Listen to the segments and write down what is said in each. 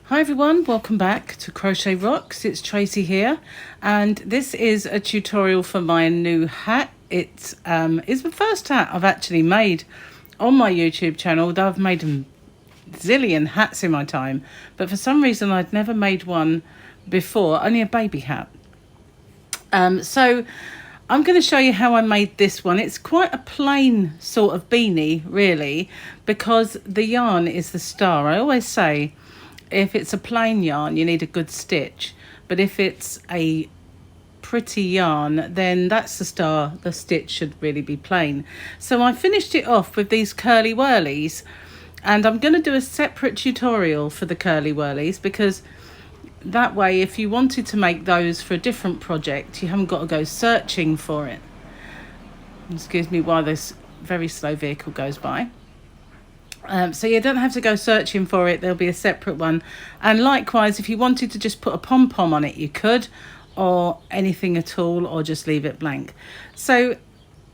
Hi everyone, welcome back to Crochet Rocks. It's Tracy here, and this is a tutorial for my new hat. It's the first hat I've actually made on my YouTube channel, although I've made a zillion hats in my time, but for some reason I'd never made one before, only a baby hat. So I'm going to show you how I made this one. It's quite a plain sort of beanie, really, because the yarn is the star. I always say, if it's a plain yarn, you need a good stitch. But if it's a pretty yarn, then that's the star. The stitch should really be plain. So I finished it off with these curly whirlies. And I'm going to do a separate tutorial for the curly whirlies, because that way, if you wanted to make those for a different project, you haven't got to go searching for it. Excuse me while this very slow vehicle goes by. So you don't have to go searching for it. There'll be a separate one. And likewise, if you wanted to just put a pom-pom on it, you could, or anything at all, or just leave it blank. So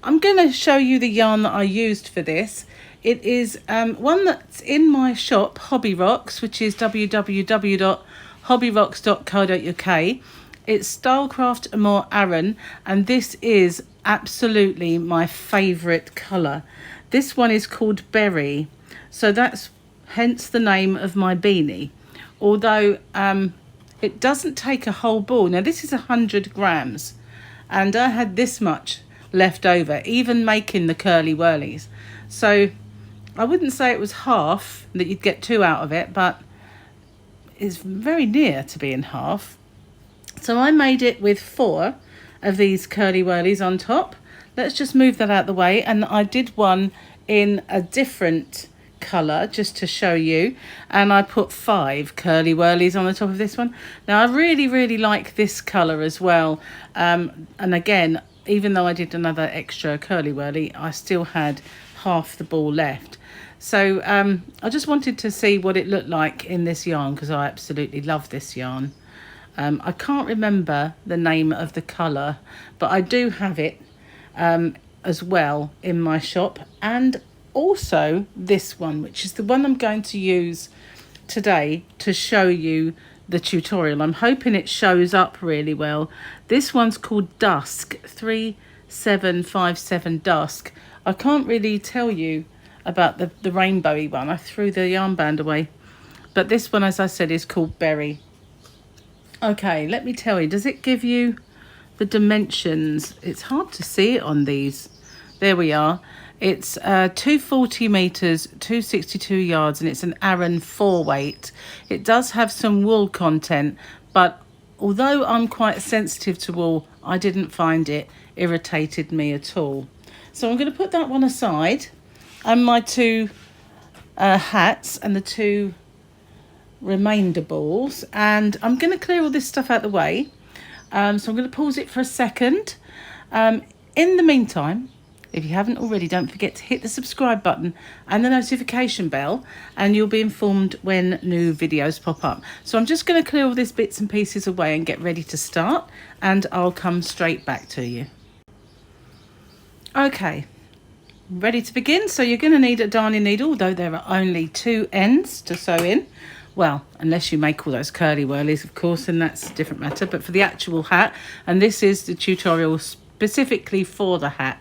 I'm going to show you the yarn that I used for this. It is one that's in my shop, Hobby Rocks, which is www.hobbyrocks.co.uk. It's Stylecraft Amore Aran, and this is absolutely my favourite colour. This one is called Berry. So that's hence the name of my beanie. Although it doesn't take a whole ball. Now this is 100 grams, and I had this much left over, even making the curly whirlies. So I wouldn't say it was half, that you'd get two out of it, but it's very near to being half. So I made it with 4 of these curly whirlies on top. Let's just move that out of the way. And I did one in a different colour just to show you, and I put 5 curly whirlies on the top of this one. Now I really like this colour as well, and again, even though I did another extra curly whirly, I still had half the ball left. So I just wanted to see what it looked like in this yarn, because I absolutely love this yarn. I can't remember the name of the colour, but I do have it as well in my shop, and also this one, which is the one I'm going to use today to show you the tutorial. I'm hoping it shows up really well. This one's called Dusk, 3757 Dusk. I can't really tell you about the rainbowy one. I threw the yarn band away. But this one, as I said, is called Berry. Okay, let me tell you, does it give you the dimensions? It's hard to see it on these. There we are. It's 240 meters, 262 yards, and it's an Aran 4 weight. It does have some wool content, but although I'm quite sensitive to wool, I didn't find it irritated me at all. So I'm going to put that one aside, and my 2 hats and the 2 remainder balls, and I'm going to clear all this stuff out the way. So I'm going to pause it for a second. In the meantime, if you haven't already, don't forget to hit the subscribe button and the notification bell, and you'll be informed when new videos pop up. So I'm just going to clear all these bits and pieces away and get ready to start, and I'll come straight back to you. Okay, ready to begin. So you're going to need a darning needle, although there are only 2 ends to sew in. Well, unless you make all those curly whirlies, of course, and that's a different matter. But for the actual hat, and this is the tutorial specifically for the hat.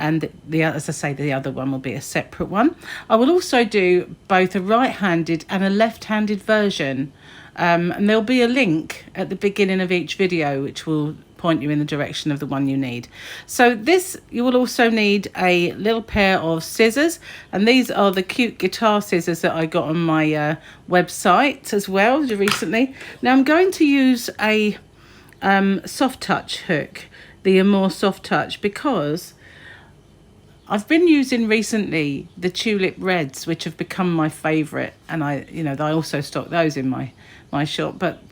And as I say, the other one will be a separate one. I will also do both a right-handed and a left-handed version. And there'll be a link at the beginning of each video, which will point you in the direction of the one you need. So this, you will also need a little pair of scissors. And these are the cute guitar scissors that I got on my website as well recently. Now I'm going to use a soft touch hook, the Amore Soft Touch, because I've been using recently the Tulip Reds, which have become my favourite, and I also stock those in my shop. But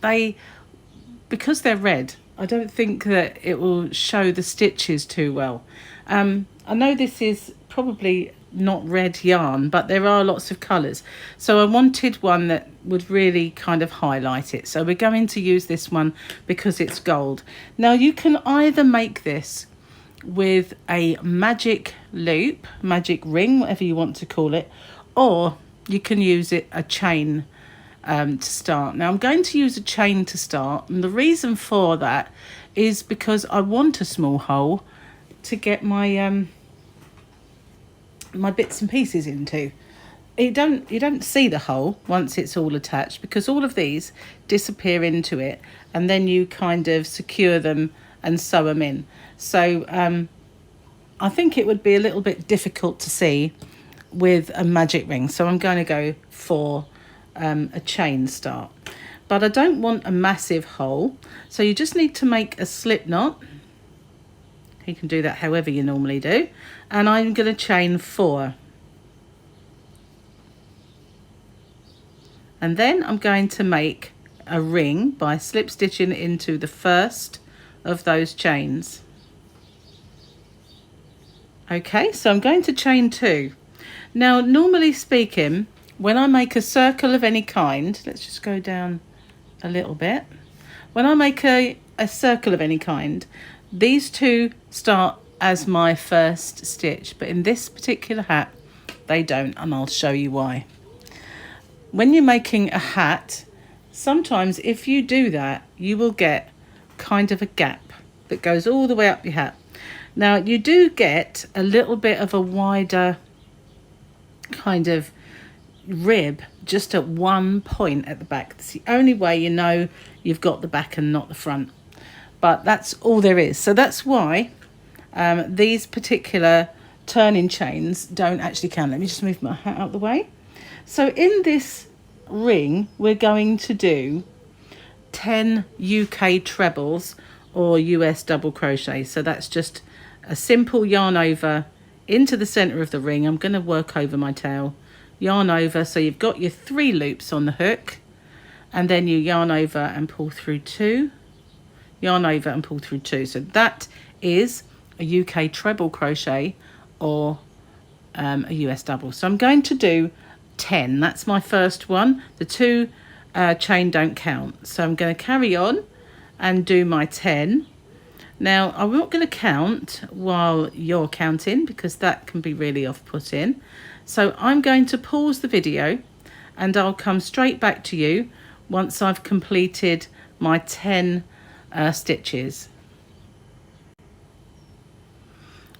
because they're red, I don't think that it will show the stitches too well. I know this is probably not red yarn, but there are lots of colours. So I wanted one that would really kind of highlight it. So we're going to use this one because it's gold. Now you can either make this with a magic loop, magic ring, whatever you want to call it, or you can use a chain to start. Now I'm going to use a chain to start, and the reason for that is because I want a small hole to get my my bits and pieces into. You don't see the hole once it's all attached, because all of these disappear into it, and then you kind of secure them and sew them in. So I think it would be a little bit difficult to see with a magic ring, so I'm going to go for a chain start. But I don't want a massive hole, so you just need to make a slip knot. You can do that however you normally do, and I'm going to chain 4. And then I'm going to make a ring by slip stitching into the first of those chains. Okay, so I'm going to chain 2. Now, normally speaking, when I make a circle of any kind, let's just go down a little bit. When I make a circle of any kind, these 2 start as my first stitch, but in this particular hat, they don't, and I'll show you why. When you're making a hat, sometimes if you do that, you will get kind of a gap that goes all the way up your hat. Now, you do get a little bit of a wider kind of rib just at one point at the back. It's the only way you know you've got the back and not the front. But that's all there is. So that's why these particular turning chains don't actually count. Let me just move my hat out of the way. So in this ring, we're going to do 10 UK trebles or US double crochet. So that's just a simple yarn over into the center of the ring. I'm going to work over my tail, yarn over, so you've got your 3 loops on the hook, and then you yarn over and pull through 2, yarn over and pull through 2. So that is a UK treble crochet or a US double. So I'm going to do 10. That's my first one. The 2 chain don't count, so I'm going to carry on and do my 10. Now I'm not going to count while you're counting, because that can be really off-putting, so I'm going to pause the video and I'll come straight back to you once I've completed my 10 stitches.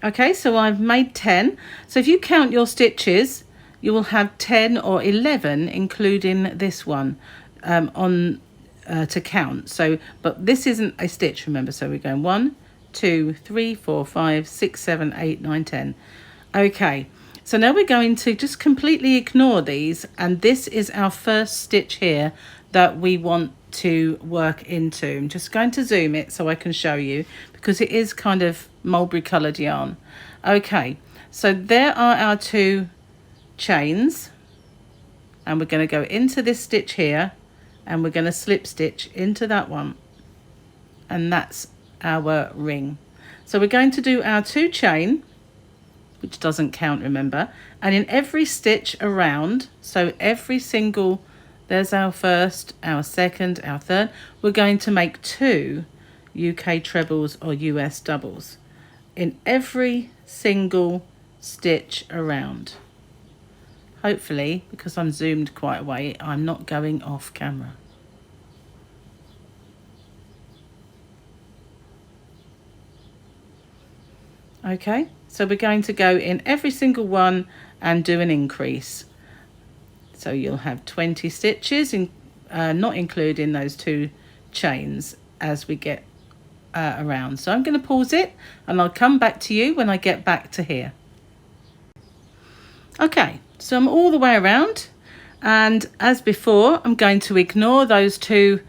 Okay, so I've made 10. So if you count your stitches, you will have 10 or 11, including this one, to count. So, but this isn't a stitch, remember. So we're going 1, 2, 3, 4, 5, 6, 7, 8, 9, 10. Okay, so now we're going to just completely ignore these, and this is our first stitch here that we want to work into. I'm just going to zoom it so I can show you, because it is kind of mulberry coloured yarn. Okay, so there are our 2 chains, and we're going to go into this stitch here, and we're going to slip stitch into that one, and that's our ring. So we're going to do our 2 chain, which doesn't count, remember, and in every stitch around, so every single, there's our first, our second, our third, we're going to make 2 UK trebles or US doubles in every single stitch around. Hopefully, because I'm zoomed quite away, I'm not going off camera. Okay, so we're going to go in every single one and do an increase. So you'll have 20 stitches, not including those 2 chains, as we get around. So I'm going to pause it and I'll come back to you when I get back to here. Okay, so I'm all the way around, and as before, I'm going to ignore those 2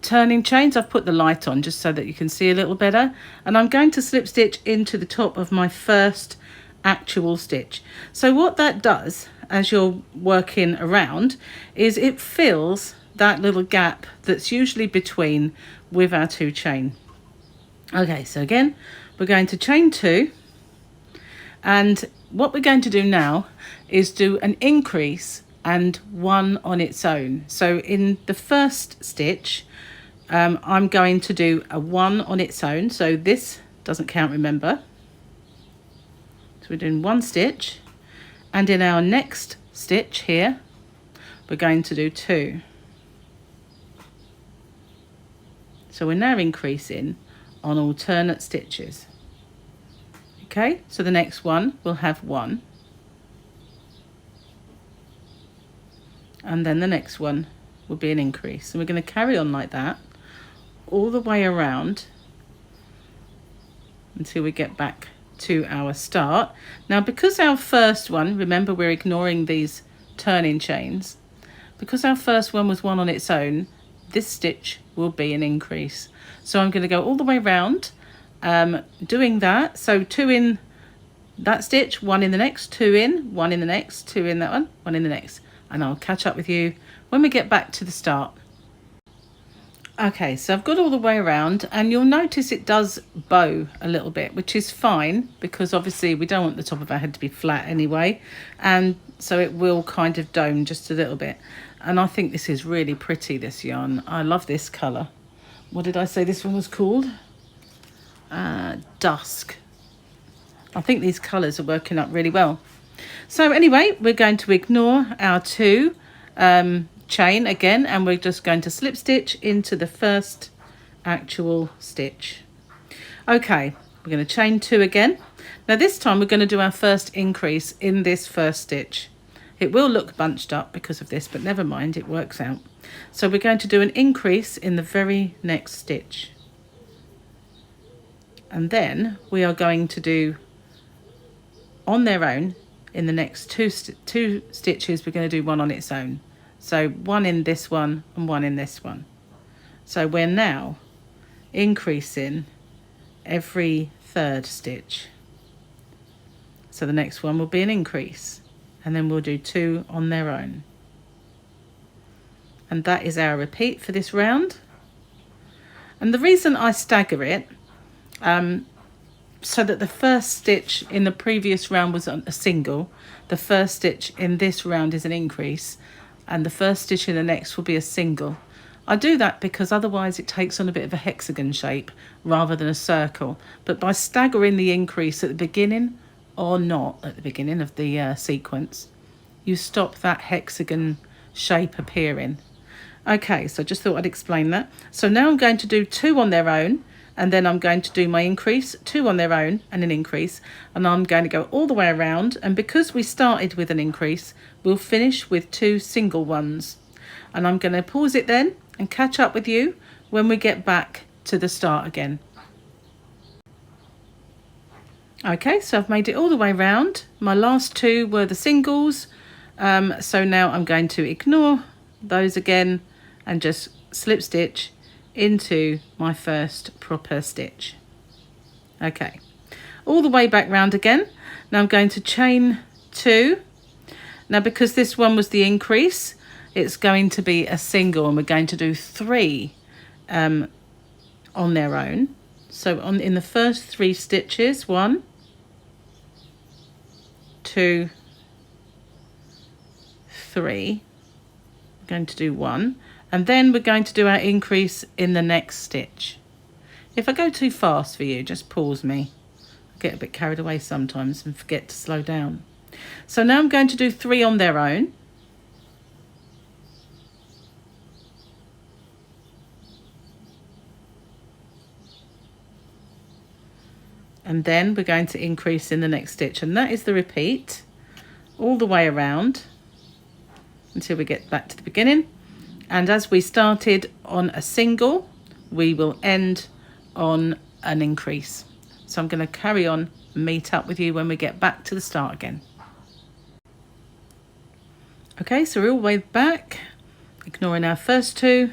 turning chains. I've put the light on just so that you can see a little better, and I'm going to slip stitch into the top of my first actual stitch. So what that does as you're working around is it fills that little gap that's usually between with our 2 chain. Okay, so again, we're going to chain 2, and what we're going to do now is do an increase and 1 on its own. So in the first stitch, I'm going to do a 1 on its own. So this doesn't count, remember. So we're doing 1 stitch, and in our next stitch here, we're going to do 2. So we're now increasing on alternate stitches. Okay, so the next one will have 1, and then the next one will be an increase, and we're going to carry on like that all the way around until we get back to our start. Now, because our first one, remember we're ignoring these turning chains, because our first one was 1 on its own, this stitch will be an increase. So I'm going to go all the way around doing that. So 2 in that stitch, 1 in the next, 2 in, 1 in the next, 2 in that one, 1 in the next, and I'll catch up with you when we get back to the start. Okay, so I've got all the way around, and you'll notice it does bow a little bit, which is fine because obviously we don't want the top of our head to be flat anyway, and so it will kind of dome just a little bit. And I think this is really pretty, this yarn. I love this colour. What did I say this one was called? Dusk. I think these colours are working up really well. So anyway, we're going to ignore our 2 chain again, and we're just going to slip stitch into the first actual stitch. Okay, we're going to chain 2 again. Now this time we're going to do our first increase in this first stitch. It will look bunched up because of this, but never mind, it works out. So we're going to do an increase in the very next stitch, and then we are going to do on their own in the next two stitches. We're going to do 1 on its own. So 1 in this one and 1 in this one. So we're now increasing every 3rd stitch. So the next one will be an increase, and then we'll do 2 on their own. And that is our repeat for this round. And the reason I stagger it, so that the first stitch in the previous round was a single, the first stitch in this round is an increase, and the first stitch in the next will be a single. I do that because otherwise it takes on a bit of a hexagon shape rather than a circle. But by staggering the increase at the beginning, or not at the beginning of the sequence, you stop that hexagon shape appearing. Okay, so I just thought I'd explain that. So now I'm going to do 2 on their own, and then I'm going to do my increase, 2 on their own and an increase, and I'm going to go all the way around. And because we started with an increase, we'll finish with 2 single ones. And I'm going to pause it then and catch up with you when we get back to the start again. Okay, so I've made it all the way around. My last 2 were the singles, so now I'm going to ignore those again and just slip stitch into my first proper stitch. Okay, all the way back round again. Now I'm going to chain 2. Now because this one was the increase, it's going to be a single, and we're going to do 3 on their own. So in the first 3 stitches, 1, 2, 3, we're going to do 1, and then we're going to do our increase in the next stitch. If I go too fast for you, just pause me. I get a bit carried away sometimes and forget to slow down. So now I'm going to do 3 on their own. And then we're going to increase in the next stitch, and that is the repeat all the way around until we get back to the beginning. And as we started on a single, we will end on an increase. So I'm going to carry on and meet up with you when we get back to the start again. Okay, so we're all the way back, ignoring our first 2,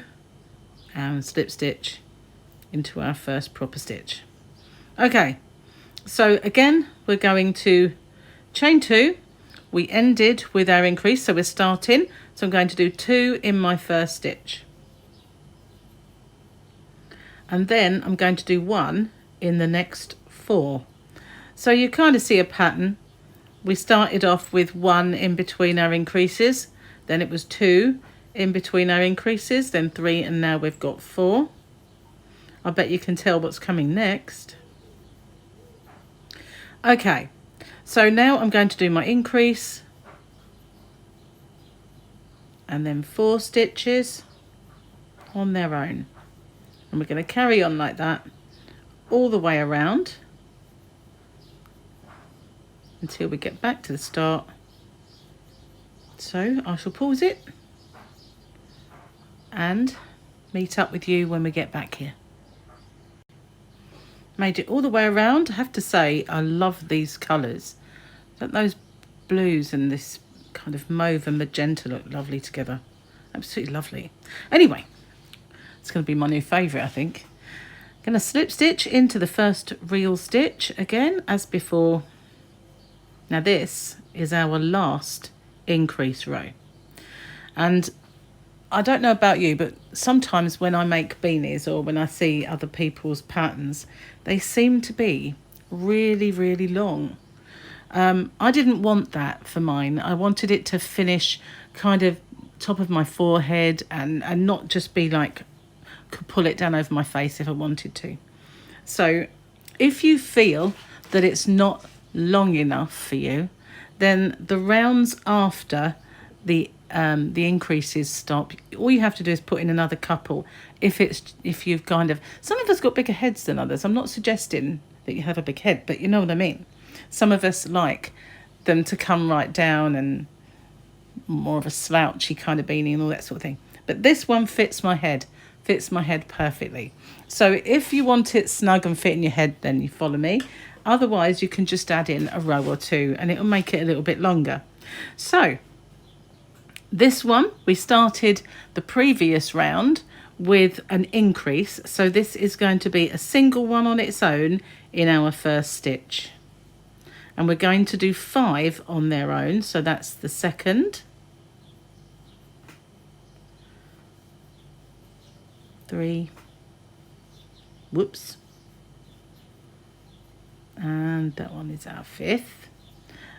and slip stitch into our first proper stitch. Okay, so again we're going to chain 2. We ended with our increase, so we're starting. So I'm going to do 2 in my first stitch, and then I'm going to do 1 in the next 4. So you kind of see a pattern. We started off with 1 in between our increases, then it was 2 in between our increases, then 3, and now we've got 4. I bet you can tell what's coming next. Okay, so now I'm going to do my increase, and then 4 stitches on their own. And we're going to carry on like that all the way around until we get back to the start. So I shall pause it and meet up with you when we get back here. Made it all the way around. I have to say, I love these colours. Don't those blues and this kind of mauve and magenta look lovely together? Absolutely lovely. Anyway, it's going to be my new favourite, I think. Going to slip stitch into the first real stitch again as before. Now this is our last increase row, and I don't know about you, but sometimes when I make beanies or when I see other people's patterns, they seem to be really, really long. I didn't want that for mine. I wanted it to finish kind of top of my forehead and not just be like, could pull it down over my face if I wanted to. So if you feel that it's not long enough for you, then the rounds after the increases stop. All you have to do is put in another couple if you've kind of, some of us got bigger heads than others. I'm not suggesting that you have a big head, but you know what I mean. Some of us like them to come right down and more of a slouchy kind of beanie and all that sort of thing. But this one fits my head perfectly. So if you want it snug and fit in your head, then you follow me. Otherwise you can just add in a row or two and it'll make it a little bit longer. So this one, we started the previous round with an increase. So this is going to be a single one on its own in our first stitch. And we're going to do 5 on their own. So that's the second, 3, whoops, and that one is our 5th.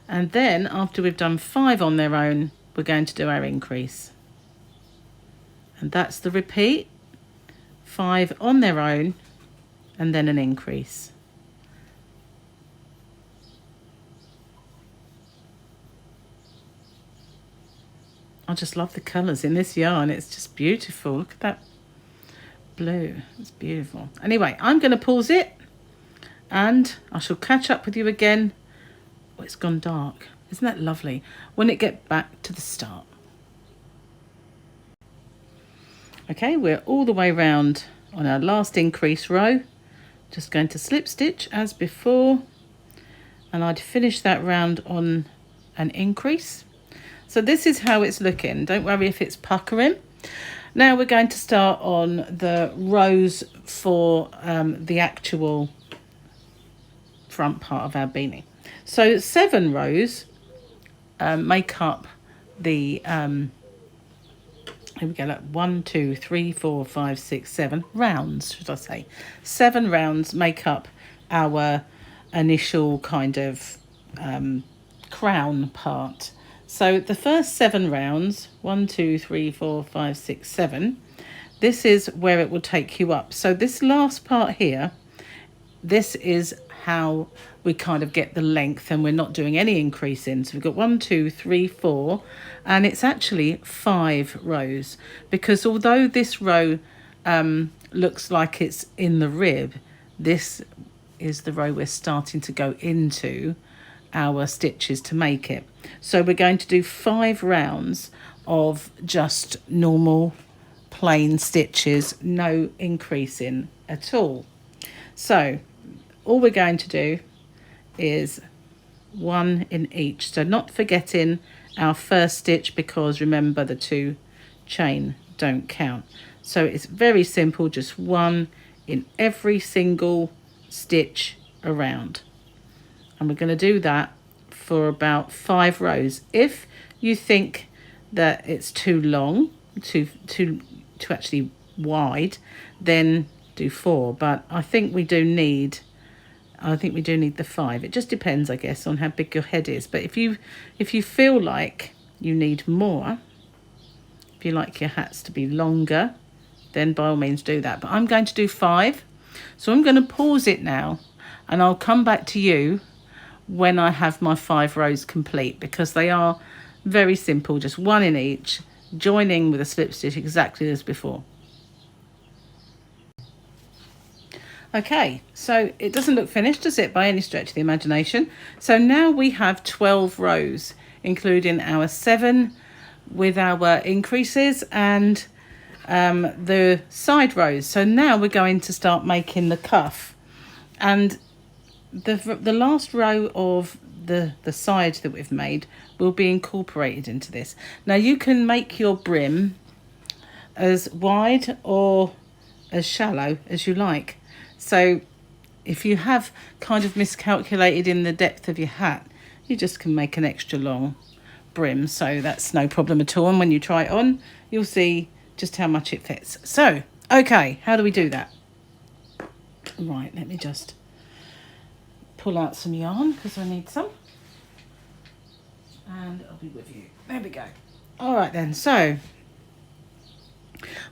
And then after we've done 5 on their own, we're going to do our increase, and that's the repeat, 5 on their own and then an increase. I just love the colours in this yarn. It's just beautiful. Look at that blue. It's beautiful. Anyway, I'm going to pause it and I shall catch up with you again. Oh, it's gone dark. Isn't that lovely? When it gets back to the start. Okay, we're all the way round on our last increase row. Just going to slip stitch as before, and I'd finish that round on an increase. So this is how it's looking. Don't worry if it's puckering. Now we're going to start on the rows for the actual front part of our beanie. So 7 rows make up the here we go, like 1, 2, 3, 4, 5, 6, 7 rounds, should I say. 7 rounds make up our initial kind of crown part. So the first 7 rounds, 1, 2, 3, 4, 5, 6, 7, this is where it will take you up. So this last part here, this is how we kind of get the length, and we're not doing any increase in. So we've got 1, 2, 3, 4, and it's actually 5 rows, because although this row looks like it's in the rib, this is the row we're starting to go into our stitches to make it. So we're going to do 5 rounds of just normal plain stitches, no increasing at all. So all we're going to do is 1 in each, so not forgetting our first stitch, because remember the 2 chain don't count. So it's very simple, just 1 in every single stitch around, and we're going to do that for about 5 rows. If you think that it's too long, too actually wide, then do 4, but I think we do need the 5. It just depends, I guess, on how big your head is. But if you feel like you need more, if you like your hats to be longer, then by all means do that. But I'm going to do 5. So I'm going to pause it now, and I'll come back to you when I have my 5 rows complete, because they are very simple, just 1 in each, joining with a slip stitch exactly as before. Okay, so it doesn't look finished, does it, by any stretch of the imagination? So now we have 12 rows, including our 7 with our increases and the side rows. So now we're going to start making the cuff, and the last row of the side that we've made will be incorporated into this. Now you can make your brim as wide or as shallow as you like. So if you have kind of miscalculated in the depth of your hat, you just can make an extra long brim, so that's no problem at all. And when you try it on, you'll see just how much it fits. So okay, how do we do that? Right, let me just pull out some yarn because I need some, and I'll be with you. There we go. All right then, so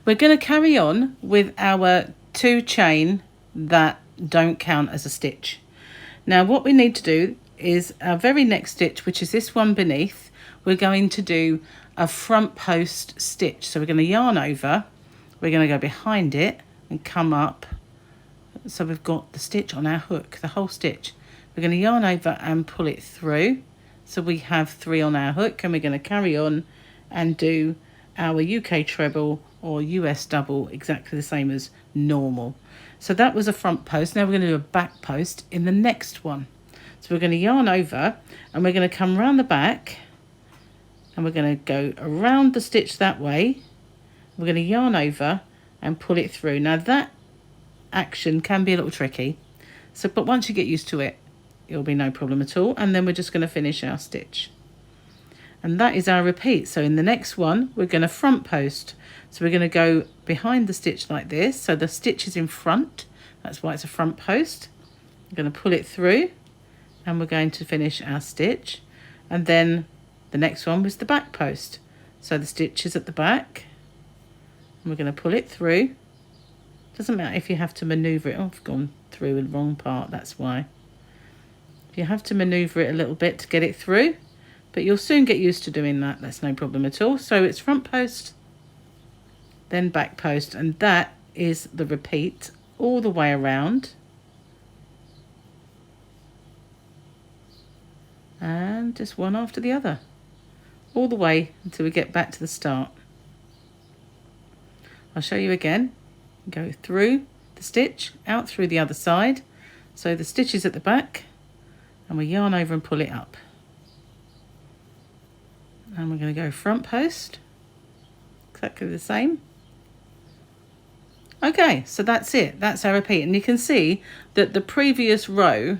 we're going to carry on with our 2 chain that don't count as a stitch. Now what we need to do is our very next stitch, which is this one beneath, we're going to do a front post stitch. So we're going to yarn over, we're going to go behind it and come up, so we've got the stitch on our hook, the whole stitch. We're going to yarn over and pull it through, so we have 3 on our hook, and we're going to carry on and do our UK treble or US double exactly the same as normal. So that was a front post. Now we're going to do a back post in the next one. So we're going to yarn over and we're going to come around the back, and we're going to go around the stitch that way. We're going to yarn over and pull it through. Now that action can be a little tricky, so but once you get used to it, it'll be no problem at all. And then we're just going to finish our stitch, and that is our repeat. So in the next one we're going to front post, so we're going to go behind the stitch like this, so the stitch is in front, that's why it's a front post. We're going to pull it through and we're going to finish our stitch. And then the next one was the back post, so the stitch is at the back and we're going to pull it through. Doesn't matter if you have to maneuver it. Oh, I've gone through the wrong part, that's why. If you have to maneuver it a little bit to get it through, but you'll soon get used to doing that, that's no problem at all. So it's front post, then back post, and that is the repeat all the way around. And just one after the other, all the way until we get back to the start. I'll show you again. Go through the stitch, out through the other side. So the stitch is at the back, and we yarn over and pull it up. And we're going to go front post, exactly the same. Okay, so that's it. That's our repeat. And you can see that the previous row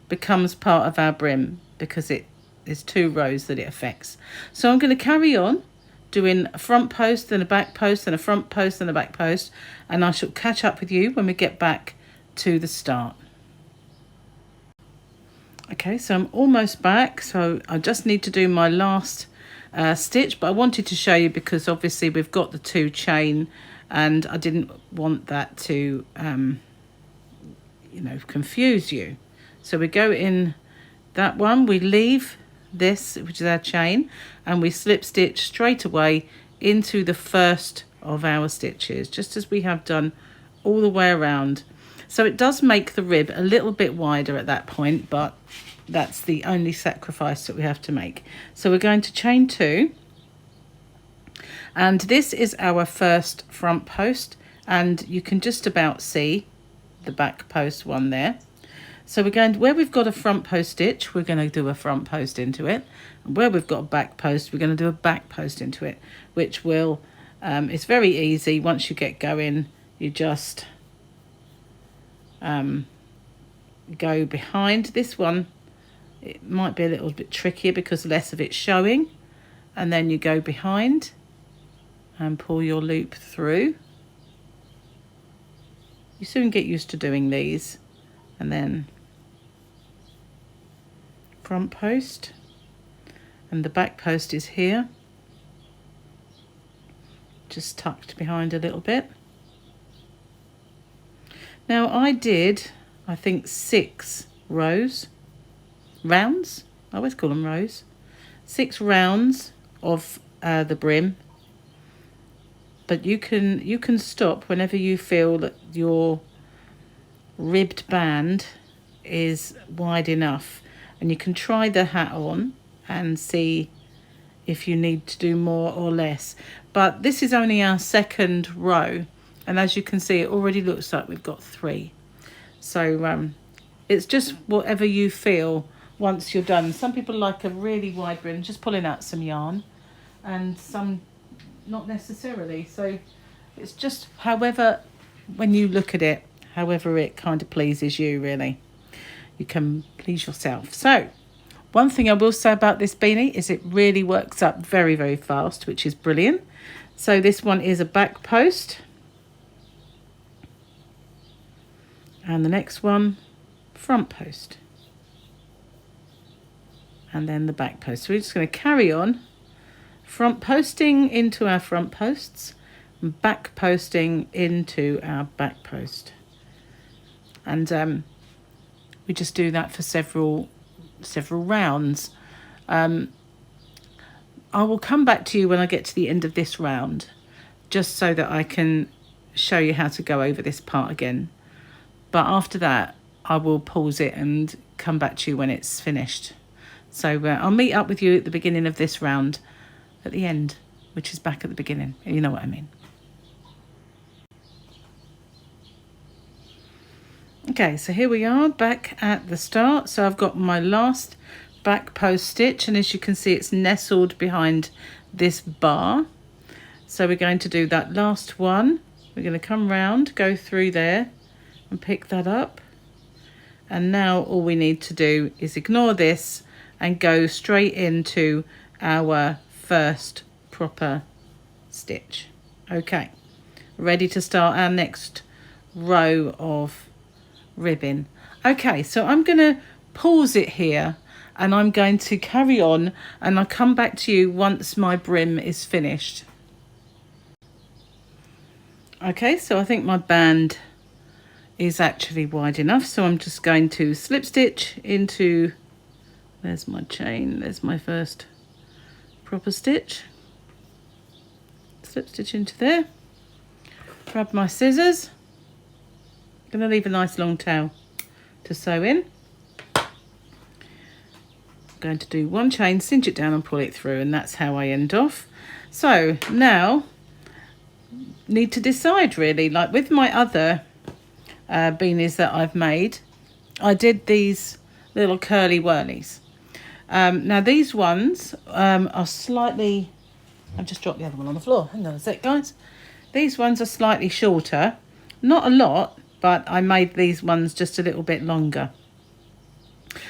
becomes part of our brim because it is 2 rows that it affects. So I'm going to carry on doing a front post, then a back post, then a front post, then a back post, and I shall catch up with you when we get back to the start. Okay, so I'm almost back, so I just need to do my last stitch, but I wanted to show you because obviously we've got the 2 chain and I didn't want that to confuse you. So we go in that one, we leave this, which is our chain, and we slip stitch straight away into the first of our stitches, just as we have done all the way around. So it does make the rib a little bit wider at that point, but that's the only sacrifice that we have to make. So we're going to chain 2, and this is our first front post, and you can just about see the back post one there. So we're going to, where we've got a front post stitch, we're going to do a front post into it, and where we've got a back post, we're going to do a back post into it, which will it's very easy. Once you get going, you just go behind. This one, it might be a little bit trickier because less of it's showing, and then you go behind and pull your loop through. You soon get used to doing these, and then front post, and the back post is here, just tucked behind a little bit. Now I did, I think, 6 rounds, I always call them rows, 6 rounds of the brim, but you can stop whenever you feel that your ribbed band is wide enough, and you can try the hat on and see if you need to do more or less. But this is only our second row, and as you can see, it already looks like we've got 3. So it's just whatever you feel once you're done. Some people like a really wide brim, just pulling out some yarn, and some not necessarily. So it's just however, when you look at it, however it kind of pleases you, really. You can please yourself. So one thing I will say about this beanie is it really works up very, very fast, which is brilliant. So this one is a back post. And the next one, front post. And then the back post. So we're just going to carry on front posting into our front posts and back posting into our back post. And we just do that for several rounds. I will come back to you when I get to the end of this round, just so that I can show you how to go over this part again. But after that, I will pause it and come back to you when it's finished. So I'll meet up with you at the beginning of this round, at the end, which is back at the beginning. You know what I mean. Okay, so here we are back at the start. So I've got my last back post stitch, and as you can see, it's nestled behind this bar. So we're going to do that last one. We're going to come round, go through there and pick that up. And now all we need to do is ignore this and go straight into our first proper stitch. Okay, ready to start our next row of ribbing. Okay, so I'm going to pause it here and I'm going to carry on, and I'll come back to you once my brim is finished. Okay, so I think my band is actually wide enough, so I'm just going to slip stitch into, there's my chain, there's my first proper stitch, slip stitch into there, grab my scissors, I'm going to leave a nice long tail to sew in. I'm going to do one chain, cinch it down and pull it through, and that's how I end off. So now need to decide, really, like with my other beanies that I've made, I did these little curly whirlies. Now these ones are slightly, I've just dropped the other one on the floor, hang on a sec guys. These ones are slightly shorter, not a lot, but I made these ones just a little bit longer.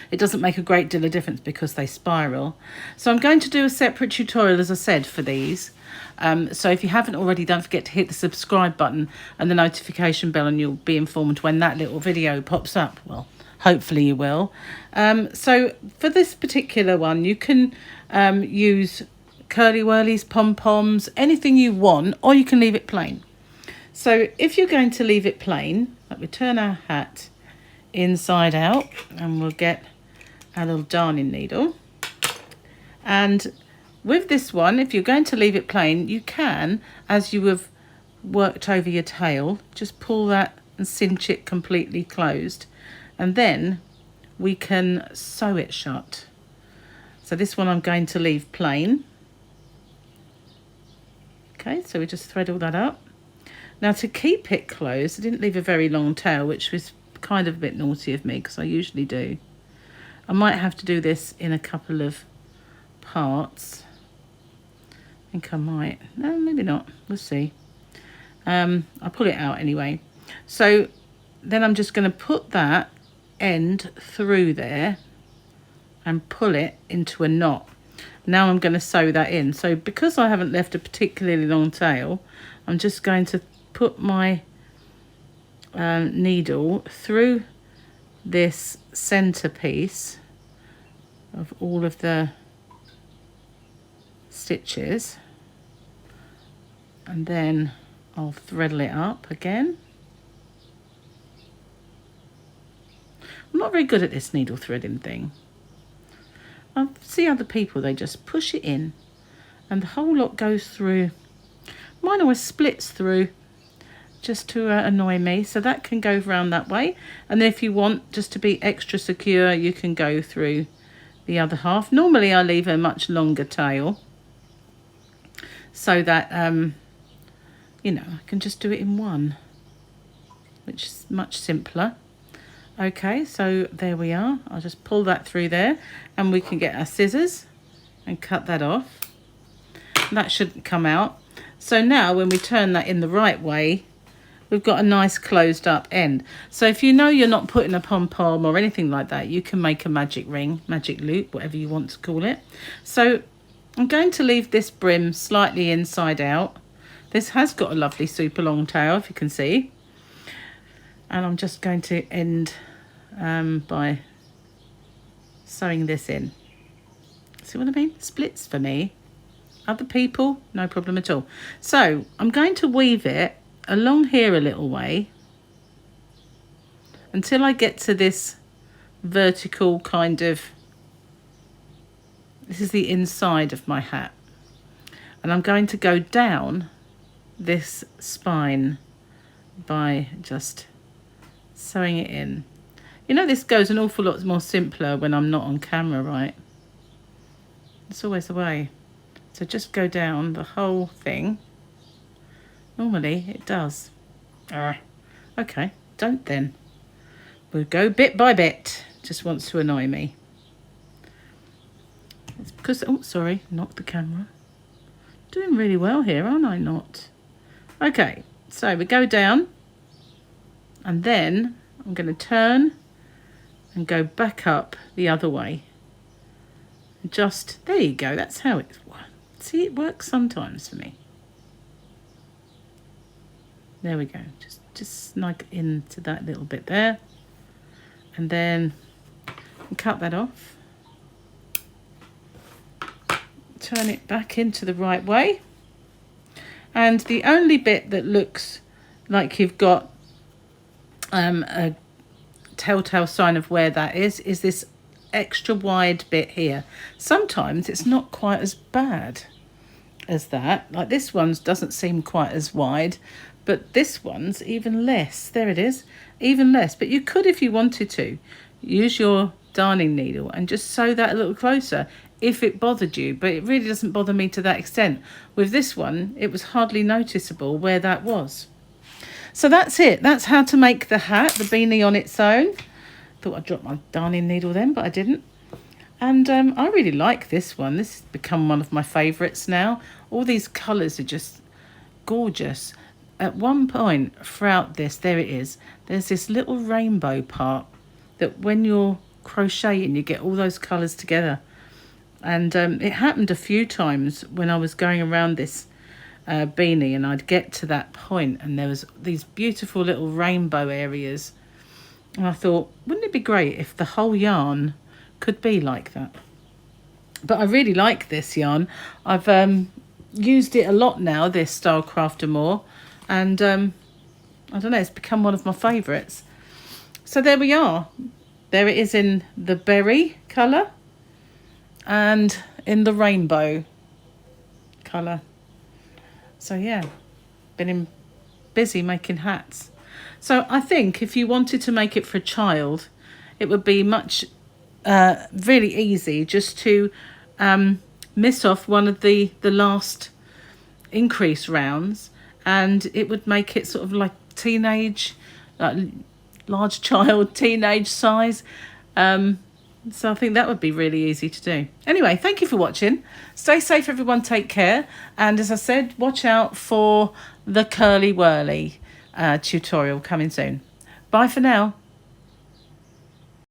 It doesn't make a great deal of difference because they spiral. So I'm going to do a separate tutorial, as I said, for these. So if you haven't already, don't forget to hit the subscribe button and the notification bell, and you'll be informed when that little video pops up. Well, hopefully you will. So for this particular one, you can use curly whirlies, pom-poms, anything you want, or you can leave it plain. So if you're going to leave it plain, like we turn our hat inside out, and we'll get our little darning needle. And with this one, if you're going to leave it plain, you can, as you have worked over your tail, just pull that and cinch it completely closed, and then we can sew it shut. So this one I'm going to leave plain. Okay, so we just thread all that up. Now to keep it closed, I didn't leave a very long tail, which was kind of a bit naughty of me because I usually do. I might have to do this in a couple of parts. I think I might. No, maybe not. We'll see. I'll pull it out anyway. So then I'm just going to put that end through there and pull it into a knot. Now I'm going to sew that in. So because I haven't left a particularly long tail, I'm just going to put my needle through this center piece of all of the stitches, and then I'll threadle it up again. I'm not very good at this needle threading thing. I see other people, they just push it in and the whole lot goes through. Mine always splits through just to annoy me. So that can go around that way. And then if you want just to be extra secure, you can go through the other half. Normally I leave a much longer tail so that, you know, I can just do it in one, which is much simpler. Okay, so there we are. I'll just pull that through there and we can get our scissors and cut that off. That shouldn't come out. So now when we turn that in the right way, we've got a nice closed up end. So if you know you're not putting a pom-pom or anything like that, you can make a magic ring, magic loop, whatever you want to call it. So I'm going to leave this brim slightly inside out. This has got a lovely super long tail, if you can see. And I'm just going to end by sewing this in. See what I mean? Splits for me. Other people, no problem at all. So I'm going to weave it along here a little way until I get to this vertical kind of, this is the inside of my hat. And I'm going to go down this spine by just sewing it in. You know, this goes an awful lot more simpler when I'm not on camera, right? It's always the way. So just go down the whole thing. Normally it does. Okay, don't then. We'll go bit by bit. Just wants to annoy me. It's because, oh, sorry, knocked the camera. Doing really well here, aren't I not? Okay, so we go down. And then I'm going to turn and go back up the other way. Just, there you go, that's how it works. See, it works sometimes for me. There we go, just snug into that little bit there. And then cut that off. Turn it back into the right way. And the only bit that looks like you've got a telltale sign of where that is this extra wide bit here. Sometimes it's not quite as bad as that. Like this one's doesn't seem quite as wide, but this one's even less. There it is, even less. But you could, if you wanted to, use your darning needle and just sew that a little closer if it bothered you, but it really doesn't bother me to that extent. With this one, it was hardly noticeable where that was. So that's it. That's how to make the hat, the beanie on its own. Thought I'd drop my darning needle then, but I didn't. And I really like this one. This has become one of my favourites now. All these colours are just gorgeous. At one point throughout this, there it is, there's this little rainbow part that when you're crocheting, you get all those colours together. And it happened a few times when I was going around this beanie, and I'd get to that point and there was these beautiful little rainbow areas. And I thought, wouldn't it be great if the whole yarn could be like that? But I really like this yarn. I've used it a lot now, this Stylecraft more, and I don't know, it's become one of my favourites. So there we are. There it is in the berry colour and in the rainbow colour. So yeah, been busy making hats. So I think if you wanted to make it for a child, it would be much really easy just to miss off one of the last increase rounds, and it would make it sort of like teenage, large child, teenage size. So I think that would be really easy to do. Anyway, thank you for watching. Stay safe, everyone. Take care. And as I said, watch out for the curly whirly tutorial coming soon. Bye for now.